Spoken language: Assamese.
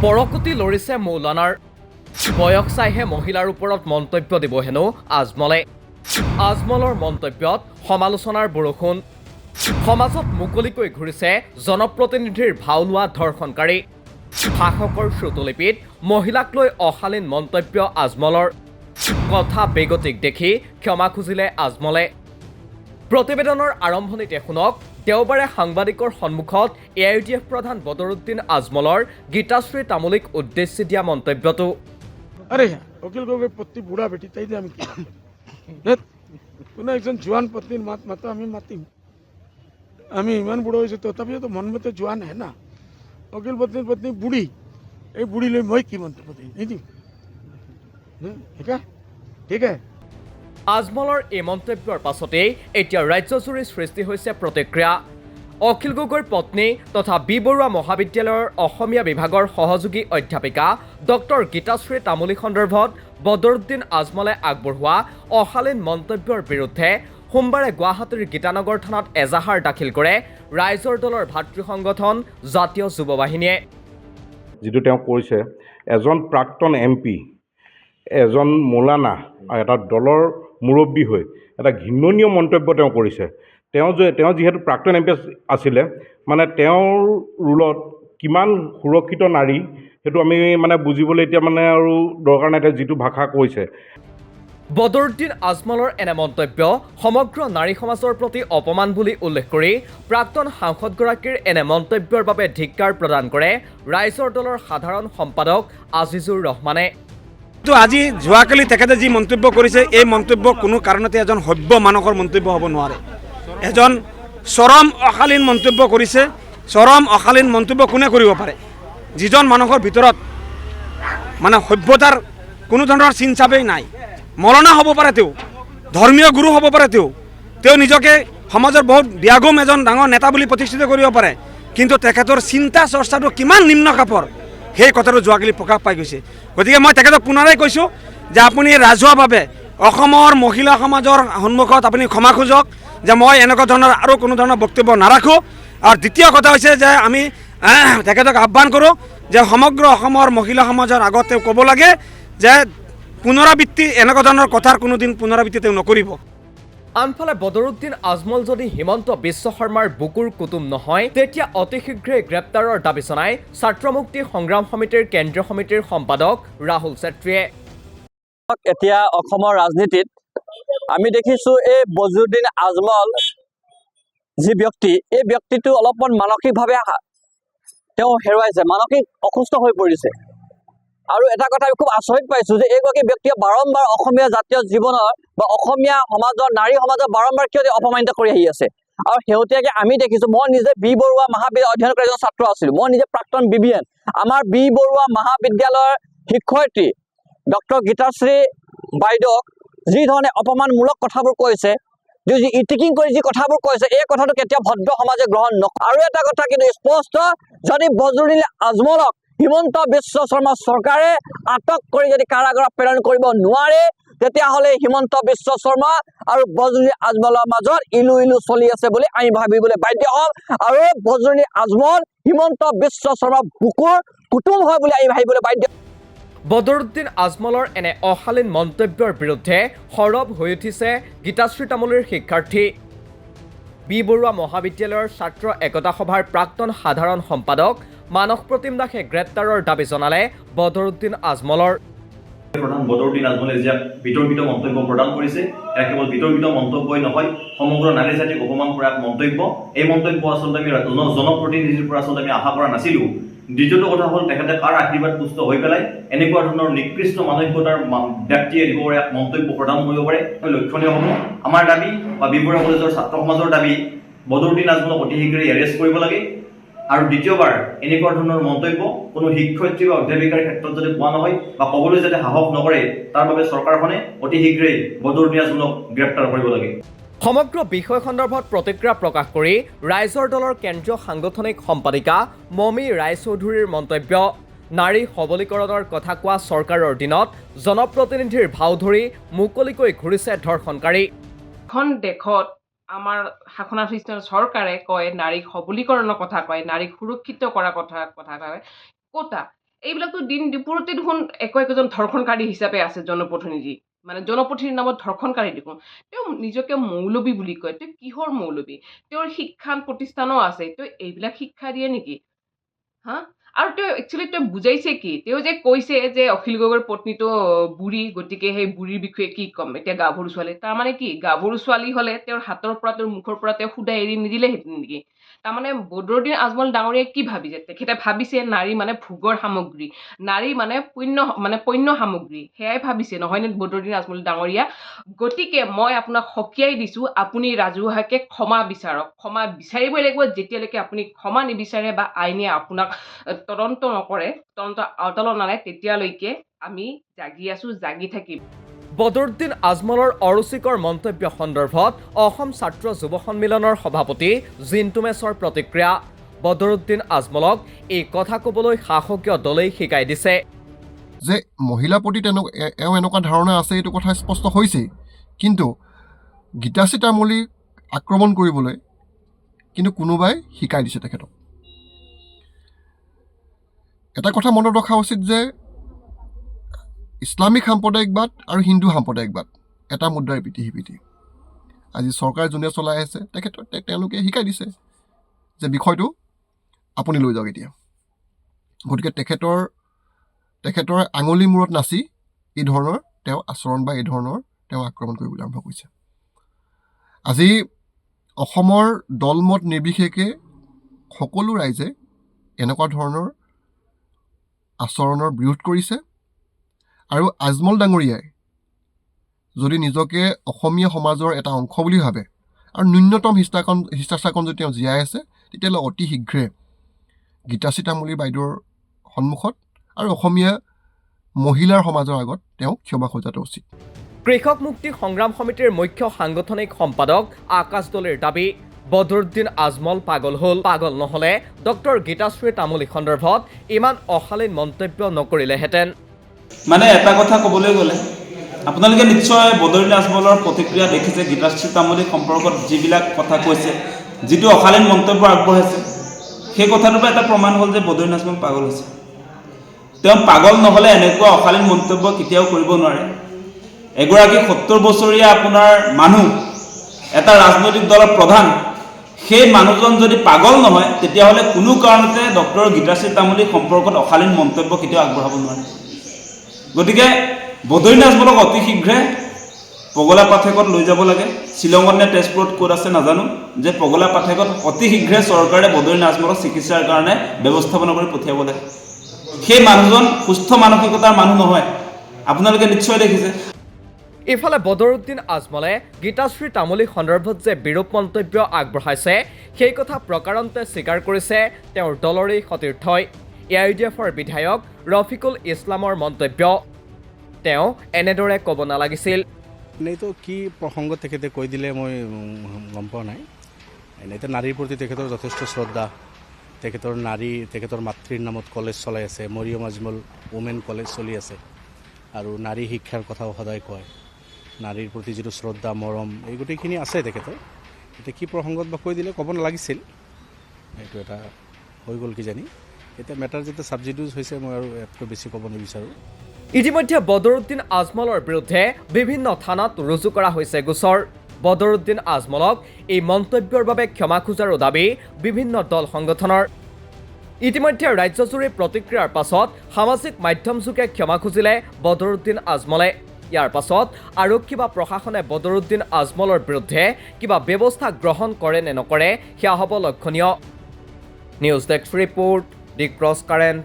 পৰকুটি লৰিছে মৌলানাৰ বয়স চাইহে মহিলাৰ ওপৰত মন্তব্য দিব হেনো আজমলে। আজমলৰ মন্তব্যত সমালোচনাৰ বৰষুণ। সমাজত মুকলিকৈ ঘূৰিছে জনপ্ৰতিনিধিৰ ভাও লোৱা ধৰ্ষণকাৰী। শাসকৰ শ্ৰুতলিপিত মহিলাক লৈ অশালীন মন্তব্য আজমলৰ। কথা বেগতিক দেখি ক্ষমা খুজিলে আজমলে। প্ৰতিবেদনৰ আৰম্ভণিতে শুনক দেওবাৰে সাংবাদিকৰ সন্মুখত AIUDF প্ৰধান বদৰুদ্দিন আজমলৰ গীতাশ্ৰী তামুলীক উদ্দেশ্যি দিয়া মন্তব্যটো। আরে অখিল গগৈ পত্নী বুঢ়া বেটি তাই দিয়ে আমি কি কোনো একজন জোৱান পত্নীৰ মাত মাতো আমি মাতিম। আমি ইমান বুঢ়া হৈছোঁ তথাপিও মন মতে জোৱান হে না। অখিল পত্নীৰ পত্নী বুঢ়ী, এই বুঢ়ী লৈ মই কি মন্তব্য দিম নিদিম। ঠিক আছে। আজমলৰ এই মন্তব্যৰ পাছতেই এতিয়া ৰাজ্যজুৰি সৃষ্টি হৈছে প্ৰতিক্ৰিয়া। অখিল গগৈৰ পত্নী তথা বি বৰুৱা মহাবিদ্যালয়ৰ অসমীয়া বিভাগৰ সহযোগী অধ্যাপিকা ডক্টৰ গীতাশ্ৰী তামুলী সন্দৰ্ভত বদৰুদ্দিন আজমলে আগবঢ়োৱা অশালীন মন্তব্যৰ বিৰুদ্ধে সোমবাৰে গুৱাহাটীৰ গীতানগৰ থানাত এজাহাৰ দাখিল কৰে ৰাইজৰ দলৰ ভাতৃ সংগঠন জাতীয় যুৱ বাহিনীয়ে। যিটো তেওঁ কৰিছে, এজন প্ৰাক্তন MP, এজন মৌলানা আৰু এটা দলৰ মুৰব্বী হৈ এটা ঘৃণনীয় মন্তব্য তেওঁ কৰিছে। তেওঁ যিহেতু প্ৰাক্তন MP আছিলে, মানে তেওঁৰ ৰুলত কিমান সুৰক্ষিত নাৰী সেইটো আমি বুজিবলৈ এতিয়া আৰু দৰকাৰ নাই, যিটো ভাষা কৈছে। বদৰুদ্দিন আজমলৰ এনে মন্তব্য সমগ্ৰ নাৰী সমাজৰ প্ৰতি অপমান বুলি উল্লেখ কৰি প্ৰাক্তন সাংসদগৰাকীৰ এনে মন্তব্যৰ বাবে ধিক্কাৰ প্ৰদান কৰে ৰাইজৰ দলৰ সাধাৰণ সম্পাদক আজিজুৰ ৰহমানে। তো আজি যোৱাকালি তেখেতে যি মন্তব্য কৰিছে, এই মন্তব্য কোনো কাৰণতে এজন সভ্য মানুহৰ মন্তব্য হ'ব নোৱাৰে। এজন চৰম অশালীন মন্তব্য কৰিছে। চৰম অশালীন মন্তব্য কোনে কৰিব পাৰে? যিজন মানুহৰ ভিতৰত সভ্যতাৰ কোনো ধৰণৰ চিন চাপেই নাই। মৌলানা হ'ব পাৰে, তেওঁ ধৰ্মীয় গুৰু হ'ব পাৰে, তেওঁ নিজকে সমাজৰ বহুত ব্যাগম এজন ডাঙৰ নেতা বুলি প্ৰতিষ্ঠিত কৰিব পাৰে, কিন্তু তেখেতৰ চিন্তা চৰ্চাটো কিমান নিম্ন খাপৰ সেই কথাটো যোৱাকালি প্ৰকাশ পাই গৈছে। গতিকে মই তেখেতক পুনৰাই কৈছোঁ যে আপুনি ৰাজহুৱাভাৱে অসমৰ মহিলা সমাজৰ সন্মুখত আপুনি ক্ষমা খোজক যে মই এনেকুৱা ধৰণৰ আৰু কোনো ধৰণৰ বক্তব্য নাৰাখোঁ। আৰু দ্বিতীয় কথা হৈছে যে আমি তেখেতক আহ্বান কৰোঁ যে সমগ্ৰ অসমৰ মহিলা সমাজৰ আগত তেওঁ ক'ব লাগে যে পুনৰাবৃত্তি এনেকুৱা ধৰণৰ কথাৰ কোনোদিন পুনৰাবৃত্তি তেওঁ নকৰিব। আনফালে বদৰুদ্দিন আজমল যদি হিমন্ত বিশ্ব শৰ্মাৰ বুকুৰ কুটুম নহয়, তেতিয়া অতি শীঘ্ৰেই গ্ৰেপ্তাৰৰ দাবী জনাই ছাত্ৰ মুক্তি সংগ্ৰাম সমিতিৰ কেন্দ্ৰীয় সমিতিৰ সম্পাদক ৰাহুল চেত্ৰীয়ে। এতিয়া অসমৰ ৰাজনীতিত আমি দেখিছোঁ এই বদৰুদ্দিন আজমল যি ব্যক্তি, এই ব্যক্তিটো অলপমান মানসিকভাৱে তেওঁ হেৰুৱাইছে, মানসিক অসুস্থ হৈ পৰিছে। আৰু এটা কথা আমি খুব আচৰিত পাইছোঁ যে এইগৰাকী ব্যক্তিয়ে বাৰম্বাৰ অসমীয়া জাতীয় জীৱনৰ বা অসমীয়া সমাজৰ নাৰী সমাজৰ বাৰম্বাৰ কিয় অপমানিত কৰি আহি আছে। আৰু শেহতীয়াকৈ আমি দেখিছোঁ, মই নিজে বি বৰুৱা মহাবিদ্যালয় অধ্যয়ন কৰা এজন ছাত্ৰ আছিলোঁ। মই নিজে প্ৰাক্তন BBN, আমাৰ বি বৰুৱা মহাবিদ্যালয়ৰ শিক্ষয়িত্ৰী ডক্টৰ গীতাশ্ৰী বাইদেউক যি ধৰণে অপমানমূলক কথাবোৰ কৈছে, ইটিকিং কৰি যি কথাবোৰ কৈছে, এই কথাটো কেতিয়াও ভদ্ৰ সমাজে গ্ৰহণ নকৰে। আৰু এটা কথা কিন্তু স্পষ্ট, যদি বদৰুদ্দিন আজমলক হিমন্ত বিশ্ব শৰ্মা চৰকাৰে আটক কৰি যদি কাৰাগাৰত প্ৰেৰণ কৰিব নোৱাৰে, তেতিয়াহ'লে হিমন্ত বিশ্ব শৰ্মা আৰু বদৰুদ্দিন আজমলৰ মাজত ইলু চলি আছে বুলি আমি ভাবিবলৈ বাধ্য হ'ম। আৰু বদৰুদ্দিন আজমল হিমন্ত বিশ্ব শৰ্মাৰ বুকুৰ কুটুম হয় বুলি আমি ভাবিবলৈ বাধ্য। বদৰুদ্দিন আজমলৰ এনে অশালীন মন্তব্যৰ বিৰুদ্ধে সৰব হৈ উঠিছে গীতাশ্ৰী তামুলীৰ শিক্ষাৰ্থী। বি বৰুৱা মহাবিদ্যালয়ৰ ছাত্ৰ একতা সভাৰ প্ৰাক্তন সাধাৰণ সম্পাদক মানস প্ৰতিম দাসে গ্ৰেপ্তাৰৰ দাবী জনালে বদৰুদ্দিন আজমলৰ। প্ৰধান বদৰুদ্দিন আজমলে যে বিতৰ্কিত মন্তব্য প্ৰদান কৰিছে, এয়া কেৱল বিতৰ্কিত মন্তব্যই নহয়, সমগ্ৰ নাৰী জাতিক অপমান কৰা মন্তব্য। এই মন্তব্য আচলতে আমি জনপ্ৰতিনিধিৰ পৰা আমি আশা কৰা নাছিলোঁ। দ্বিতীয়টো কথা হ'ল, তেখেতে কাৰ আশীৰ্বাদ পুষ্ট হৈ পেলাই এনেকুৱা ধৰণৰ নিকৃষ্ট মানসিকতাৰ ব্যক্তিয়ে দিব পাৰে মন্তব্য প্ৰদান কৰিব পাৰে, লক্ষণীয় হ'ব। আমাৰ দাবী বা বি বৰুৱা কলেজৰ ছাত্ৰ সমাজৰ দাবী, বদৰুদ্দিন আজমলক অতি শীঘ্ৰে এৰেষ্ট কৰিব লাগে। আৰু দ্বিতীয়বাৰ এনেকুৱা ধৰণৰ মন্তব্য কোনো শিক্ষয়িত্ৰী বা অধ্যাপিকাৰ ক্ষেত্ৰত যাতে পোৱা নহয় বা ক'বলৈ যাতে সাহস নকৰে, তাৰ বাবে চৰকাৰখনে অতি শীঘ্ৰেই বদৰুদ্দিন আজমলক গ্ৰেপ্তাৰ কৰিব লাগে। সমগ্ৰ বিষয় সন্দৰ্ভত প্ৰতিক্ৰিয়া প্ৰকাশ কৰি ৰাইজৰ দলৰ কেন্দ্ৰীয় সাংগঠনিক সম্পাদিকা মমী ৰায়চৌধুৰীৰ মন্তব্য, নাৰী সবলীকৰণৰ কথা কোৱা চৰকাৰৰ দিনত জনপ্ৰতিনিধিৰ ভাও ধৰি মুকলিকৈ ঘূৰিছে ধৰ্ষণকাৰী। এখন দেশত আমাৰ শাসনাধিষ্ঠ চৰকাৰে কয় নাৰীক সবলীকৰণৰ কথা কয়, নাৰীক সুৰক্ষিত কৰাৰ কথা কয়, ক'তা এইবিলাকতো দিন দুপৰতে দেখোন একোজন ধৰ্ষণকাৰী হিচাপে আছে জনপ্ৰতিনিধি, মানে জনপ্ৰতিনিধিৰ নামত ধৰ্ষণকাৰী দেখোন। তেওঁ নিজকে মৌলবী বুলি কয়, তেওঁ কিহৰ মৌলবী? তেওঁৰ শিক্ষা প্ৰতিষ্ঠানো আছে, তেওঁ এইবিলাক শিক্ষা দিয়ে নেকি? হা? আৰু তেওঁ একচুৱেলি তেওঁ বুজাইছে কি? তেওঁ যে কৈছে যে অখিল গগৈৰ পত্নীটো বুঢ়ী, গতিকে সেই বুঢ়ীৰ বিষয়ে কি ক'ম, এতিয়া গাভৰু ছোৱালী। তাৰমানে কি, গাভৰু ছোৱালী হ'লে তেওঁৰ হাতৰ পৰা, তেওঁৰ মুখৰ পৰা তেওঁ সুদা এৰি নিদিলেহেঁতেন নেকি? তাৰমানে বদৰুদ্দিন আজমল ডাঙৰীয়াই কি ভাবিছে? তেখেতে ভাবিছে নাৰী মানে ভোগৰ সামগ্ৰী, নাৰী মানে পণ্য সামগ্ৰী, সেয়াই ভাবিছে নহয়নে বদৰুদ্দিন আজমল ডাঙৰীয়া? গতিকে মই আপোনাক সকীয়াই দিছোঁ, আপুনি ৰাজহুৱাকে ক্ষমা বিচাৰক। ক্ষমা বিচাৰিবই লাগিব। যেতিয়ালৈকে আপুনি ক্ষমা নিবিচাৰে বা আইনে আপোনাক তদন্ত নকৰে, তদন্ত আওতালৈ নানে, তেতিয়ালৈকে আমি জাগি আছোঁ, জাগি থাকিম। বদৰুদ্দিন আজমলৰ অৰুচিকৰ মন্তব্য সন্দৰ্ভত অসম ছাত্ৰ যুৱ সন্মিলনৰ সভাপতি জিণ্টু মেছৰ প্ৰতিক্ৰিয়া। বদৰুদ্দিন আজমলক এই কথা ক'বলৈ শাসকীয় দলেই শিকাই দিছে যে মহিলাৰ প্ৰতি এওঁ এনেকুৱা ধাৰণা আছে, এইটো কথা স্পষ্ট হৈছেই। কিন্তু গীতাশ্ৰী তামুলীক আক্ৰমণ কৰিবলৈ কিন্তু কোনোবাই শিকাই দিছে তেখেতক। এটা কথা মনত ৰখা উচিত যে ইছলামিক সাম্প্ৰদায়িকবাদ আৰু হিন্দু সাম্প্ৰদায়িকবাদ এটা মুদ্ৰাৰ পিঠি সিপিঠি। আজি চৰকাৰে যোনে চলাই আছে তেওঁলোকে শিকাই দিছে যে বিষয়টো আপুনি লৈ যাওক এতিয়া। গতিকে তেখেতৰ আঙুলি মূৰত নাচি এই ধৰণৰ তেওঁ আচৰণ বা এই ধৰণৰ তেওঁ আক্ৰমণ কৰিবলৈ আৰম্ভ কৰিছে। আজি অসমৰ দলমত নিৰ্বিশেষে সকলো ৰাইজে এনেকুৱা ধৰণৰ আচৰণৰ বিৰোধ কৰিছে। আৰু আজমল ডাঙৰীয়াই যদি নিজকে অসমীয়া সমাজৰ এটা অংশ বুলি ভাবে আৰু ন্যূনতম শিষ্টাচাৰকণ যদি তেওঁ জীয়াই আছে, তেতিয়াহ'লে অতি শীঘ্ৰে গীতাশ্ৰী তামুলী বাইদেউৰ সন্মুখত আৰু অসমীয়া মহিলাৰ সমাজৰ আগত তেওঁ ক্ষমা খোজাটো উচিত। কৃষক মুক্তি সংগ্ৰাম সমিতিৰ মুখ্য সাংগঠনিক সম্পাদক আকাশ দলেৰ দাবী, বদৰুদ্দিন আজমল পাগল হ'ল। পাগল নহ'লে ডক্টৰ গীতাশ্ৰী তামুলী সন্দৰ্ভত ইমান অশালীন মন্তব্য নকৰিলেহেঁতেন। মানে এটা কথা ক'বলৈ গ'লে আপোনালোকে নিশ্চয় বদৰুদ্দিন আজমলৰ প্ৰতিক্ৰিয়া দেখিছে। গীতাশ্ৰী তামুলী সম্পৰ্কত যিবিলাক কথা কৈছে, যিটো অশালীন মন্তব্য আগবঢ়াইছে, সেই কথাটোৰ পৰা এটা প্ৰমাণ হ'ল যে বদৰুদ্দিন আজমল পাগল হৈছে। তেওঁ পাগল নহ'লে এনেকুৱা অশালীন মন্তব্য কেতিয়াও কৰিব নোৱাৰে। এগৰাকী 70 বছৰীয়া আপোনাৰ মানুহ, এটা ৰাজনৈতিক দলৰ প্ৰধান, সেই মানুহজন যদি পাগল নহয়, তেতিয়াহ'লে কোনো কাৰণতে ডক্টৰ গীতাশ্ৰী তামুলী সম্পৰ্কত অশালীন মন্তব্য কেতিয়াও আগবঢ়াব নোৱাৰে। গতিকে বদৰুদ্দিন আজমলক অতি শীঘ্ৰে পগলা পাঠেকত লৈ যাব লাগে। শ্বিলঙত নে তেজপুৰত ক'ত আছে নাজানো, যে পগলা পাঠেকত অতি শীঘ্ৰে চৰকাৰে বদৰুদ্দিন আজমলক চিকিৎসাৰ কাৰণে ব্যৱস্থাপনা কৰি পঠিয়াব লাগে। সেই মানুহজন সুস্থ মানসিকতাৰ মানুহ নহয়, আপোনালোকে নিশ্চয় দেখিছে। ইফালে বদৰুদ্দিন আজমলে গীতাশ্ৰী তামুলী সন্দৰ্ভত যে বিৰূপ মন্তব্য আগবঢ়াইছে, সেই কথা প্ৰকাৰন্তে স্বীকাৰ কৰিছে তেওঁৰ দলৰেই সতীৰ্থই AIDFৰ বিধায়ক ৰফিকুল ইছলামৰ মন্তব্য। তেওঁ এনেদৰে ক'ব নালাগিছিল। এনেইতো কি প্ৰসংগত তেখেতে কৈ দিলে মই গম পোৱা নাই। এনেইতো নাৰীৰ প্ৰতি তেখেতৰ যথেষ্ট শ্ৰদ্ধা। তেখেতৰ মাতৃৰ নামত কলেজ চলাই আছে, মৰিয়ম আজমল ওমেন কলেজ চলি আছে, আৰু নাৰী শিক্ষাৰ কথাও সদায় কয়। নাৰীৰ প্ৰতি যিটো শ্ৰদ্ধা মৰম, এই গোটেইখিনি আছে তেখেতৰ। এতিয়া কি প্ৰসংগত বা কৈ দিলে ক'ব নালাগিছিল, এইটো এটা হৈ গ'ল কিজানি। এতিয়া মেটাৰ যেতিয়া ছাবজিডিউজ হৈছে, মই আৰু ইয়াতকৈ বেছি ক'ব নিবিচাৰোঁ। ইতিমধ্যে বদৰুদ্দিন আজমলৰ বিৰুদ্ধে বিভিন্ন থানাত ৰুজু কৰা হৈছে গোচৰ। বদৰুদ্দিন আজমলক এই মন্তব্যৰ বাবে ক্ষমা খোজাৰো দাবী বিভিন্ন দল সংগঠনৰ। ইতিমধ্যে ৰাজ্যজুৰি প্ৰতিক্ৰিয়াৰ পাছত সামাজিক মাধ্যমযোগে ক্ষমা খুজিলে বদৰুদ্দিন আজমলে। ইয়াৰ পাছত আৰক্ষী বা প্ৰশাসনে বদৰুদ্দিন আজমলৰ বিৰুদ্ধে কিবা ব্যৱস্থা গ্ৰহণ কৰে নে নকৰে, সেয়া হ'ব লক্ষণীয়। নিউজ ডেস্ক ৰিপোৰ্ট, দি ক্ৰছ কাৰেণ্ট।